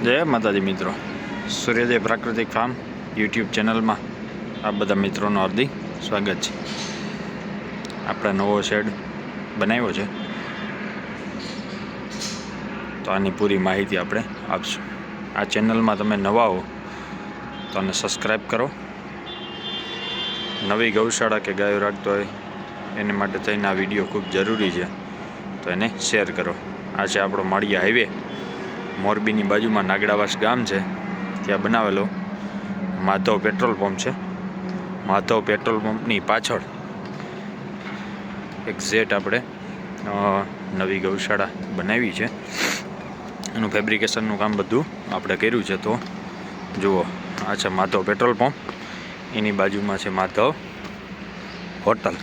જય માતાજી મિત્રો, સૂર્યોદય પ્રાકૃતિક ફાર્મ યુટ્યુબ ચેનલમાં આ બધા મિત્રોનું હાર્દિક સ્વાગત છે. આપણે નવો શેડ બનાવ્યો છે, તો આની પૂરી માહિતી આપણે આપશું. આ ચેનલમાં તમે નવા હો તો આને સબસ્ક્રાઈબ કરો. નવી ગૌશાળા કે ગાયો રાખતો હોય એને માટે થઈને આ વિડીયો ખૂબ જરૂરી છે, તો એને શેર કરો. આ છે આપણો માળિયા હાઈવે. મોરબીની બાજુમાં નાગડાવાસ ગામ છે, ત્યાં બનાવેલો માધવ પેટ્રોલ પંપ છે. માધવ પેટ્રોલ પંપની પાછળ એક્ઝેક્ટ આપણે નવી ગૌશાળા બનાવી છે. એનું ફેબ્રિકેશનનું કામ બધું આપણે કર્યું છે. તો જુઓ, આ છે માધવ પેટ્રોલ પંપ, એની બાજુમાં છે માધવ હોટલ,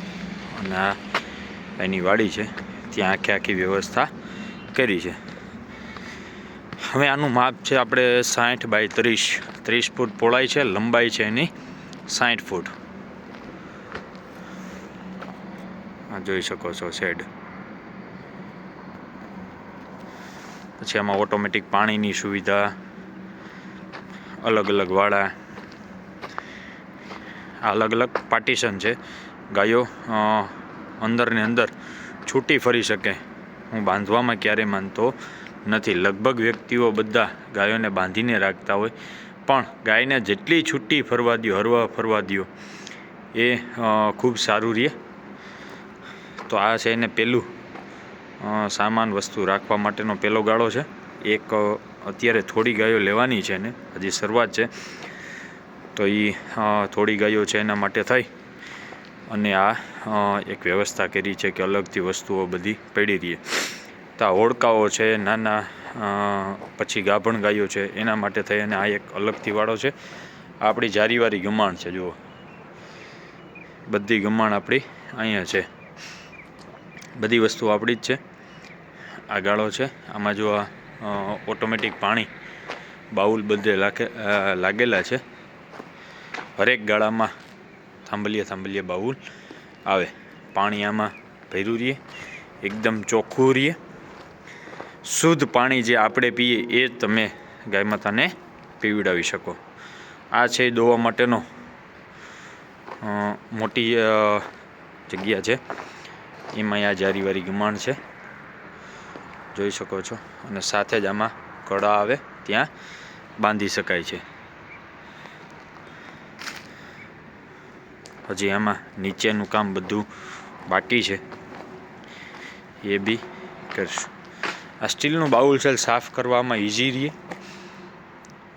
અને આ એની વાડી છે, ત્યાં આખી વ્યવસ્થા કરી છે. હવે આનું માપ છે આપણે 60 બાય 30 ફૂટ પહોળાઈ છે, લંબાઈ છે એની 60 ફૂટ. આ જોઈ શકો છો શેડ. પછી આમાં ઓટોમેટિક પાણીની સુવિધા, અલગ અલગ વાળા, અલગ અલગ પાર્ટીશન છે. ગાયો અંદર ને અંદર છૂટી ફરી શકે. હું બાંધવામાં ક્યારેય માનતો નથી. લગભગ વ્યક્તિઓ બધા ગાયોને બાંધીને રાખતા હોય, પણ ગાયને જેટલી છૂટી ફરવા દો, હરવા ફરવા દો, એ ખૂબ સારું રહે. તો આ છે એને પહેલું સામાન વસ્તુ રાખવા માટેનો પહેલો ગાળો છે. એક અત્યારે થોડી ગાયો લેવાની છે ને, હજી શરૂઆત છે, તો એ થોડી ગાયો છે એના માટે થઈ અને આ એક વ્યવસ્થા કરી છે કે અલગથી વસ્તુઓ બધી પડી રહી. તો આ હોડકાઓ છે નાના, પછી ગાભણ ગાયો છે એના માટે થઈ અને આ એક અલગથી વાળો છે. આપણી જારીવાળી ગમાણ છે, જુઓ, બધી ગમાણ આપણી અહીંયા છે, બધી વસ્તુ આપણી જ છે. આ ગાળો છે, આમાં જો આ ઓટોમેટિક પાણી બાઉલ બધે લાગેલા છે. હરેક ગાળામાં થાંભલીએ બાઉલ આવે. પાણી આમાં ભર્યું રહીએ, એકદમ ચોખ્ખું રહીએ. શુદ્ધ પાણી જે આપણે પીએ એ તમે ગાય માતાને પીવડાવી શકો. આ છે દોવા માટેનો મોટી જગ્યા છે, એમાં આ જારીવાળી ગમાણ છે, જોઈ શકો છો. અને સાથે જ આમાં કડા આવે, ત્યાં બાંધી શકાય છે. હજી આમાં નીચેનું કામ બધું બાકી છે, એ બી કરશું. આ સ્ટીલનું બાઉલ છે, સાફ કરવામાં ઇઝી રહે,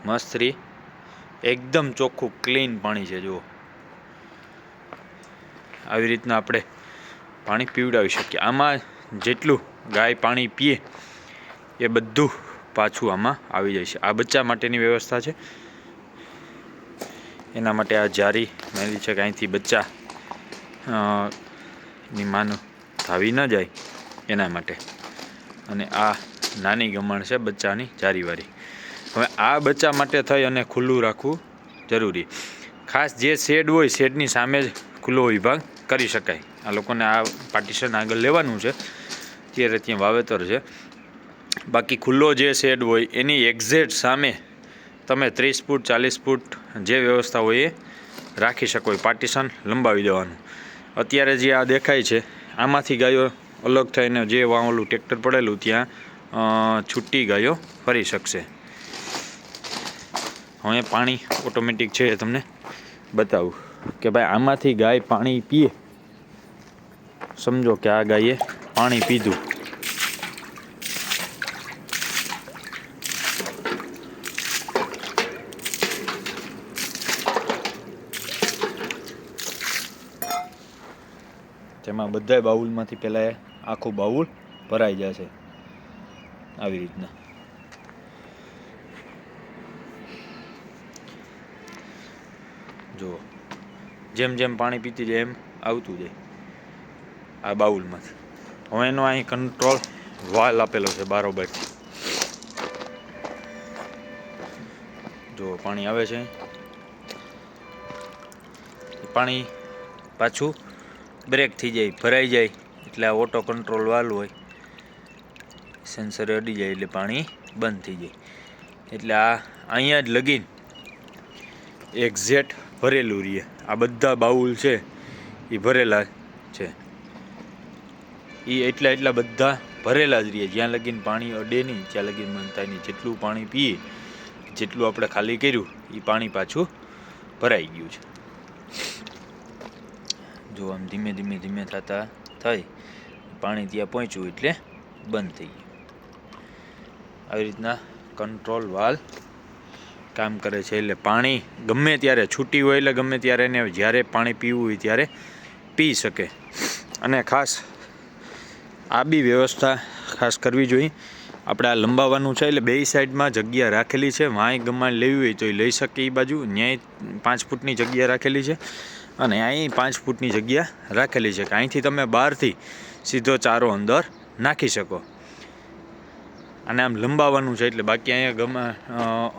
મસ્ત રહે, એકદમ ચોખ્ખું ક્લીન પાણી છે. જુઓ, આવી રીતના આપણે પાણી પીવડાવી શકીએ. આમાં જેટલું ગાય પાણી પીએ એ બધું પાછું આમાં આવી જાય છે. આ બચ્ચા માટેની વ્યવસ્થા છે, એના માટે આ જારી મેલી છે કે અહીંથી બચ્ચા ની માનું ધાવી ન જાય એના માટે. અને આ નાની ગમાણ છે બચ્ચાની જારીવાળી. હવે આ બચ્ચા માટે થઈ અને ખુલ્લું રાખવું જરૂરી. ખાસ જે શેડ હોય, શેડની સામે જ ખુલ્લો વિભાગ કરી શકાય. આ લોકોને આ પાર્ટીશન આગળ લેવાનું છે, ત્યારે ત્યાં વાવેતર છે. બાકી ખુલ્લો જે શેડ હોય એની એક્ઝેક્ટ સામે તમે 30 ફૂટ 40 ફૂટ જે વ્યવસ્થા હોય એ રાખી શકો. પાર્ટીશન લંબાવી દેવાનું. અત્યારે જે આ દેખાય છે આમાંથી ગાયો અલગ થઈને જે વાવલું ટ્રેક્ટર પડેલું ત્યાં છૂટી ગાયો ફરી શકશે. હવે પાણી ઓટોમેટિક છે, તમને બતાવું કે ભાઈ આમાંથી ગાય પાણી પીએ. સમજો કે આ ગાયે પાણી પીધું, તેમાં બધા બાઉલમાંથી પહેલાં આખું બાઉલ ભરાઈ જશે આવી રીતના. જુઓ, જેમ જેમ પાણી પીતી જાય એમ આવતું જાય આ બાઉલમાંથી. હવે એનો અહીં કંટ્રોલ વાલ આપેલો છે બારોબારથી. જુઓ, પાણી આવે છે, પાણી પાછું બ્રેક થઈ જાય, ભરાઈ જાય એટલે આ ઓટો કંટ્રોલ વાલ્વ હોય, સેન્સર અડી જાય એટલે પાણી બંધ થઈ જાય. એટલે આ અહીંયા જ લગીન એક્ઝેક્ટ ભરેલું રહીએ. આ બધા બાઉલ છે એ ભરેલા છે, એ એટલા બધા ભરેલા જ રહીએ. જ્યાં લગીન પાણી અડે નહીં ત્યાં લગીન મન થાય નહીં. જેટલું પાણી પીએ, જેટલું આપણે ખાલી કર્યું એ પાણી પાછું ભરાઈ ગયું છે. જો આમ ધીમે ધીમે ધીમે થતા થાય પાણી ત્યાં પહોંચ્યું એટલે બંધ થઈ ગયું. આવી રીતના કંટ્રોલ વાલ્વ કામ કરે છે. એટલે પાણી ગમે ત્યારે છૂટી હોય એટલે ગમે ત્યારે એને જ્યારે પાણી પીવું હોય ત્યારે પી શકે. અને ખાસ આ બી વ્યવસ્થા ખાસ કરવી જોઈએ. આપણે આ લંબાવવાનું છે એટલે બેય સાઈડમાં જગ્યા રાખેલી છે. વાંય ગમાણ લેવી હોય તો એ લઈ શકે. એ બાજુ ન્યાય 5 ફૂટની જગ્યા રાખેલી છે અને અહીં 5 ફૂટની જગ્યા રાખેલી છે કે અહીંથી તમે બહારથી સીધો ચારો અંદર નાખી શકો. અને આમ લંબાવવાનું છે એટલે બાકી અહીંયા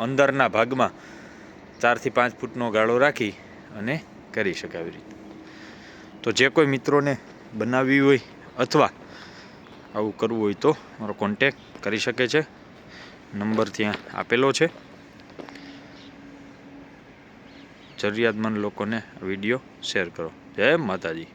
અંદરના ભાગમાં 4 થી 5 ફૂટનો ગાળો રાખી અને કરી શકે આવી રીતે. તો જે કોઈ મિત્રોને બનાવવી હોય અથવા આવું કરવું હોય તો મારો કોન્ટેક કરી શકે છે. નંબર ત્યાં આપેલો છે. જરૂરિયાતમંદ લોકોને વિડીયો શેર કરો. જય માતાજી.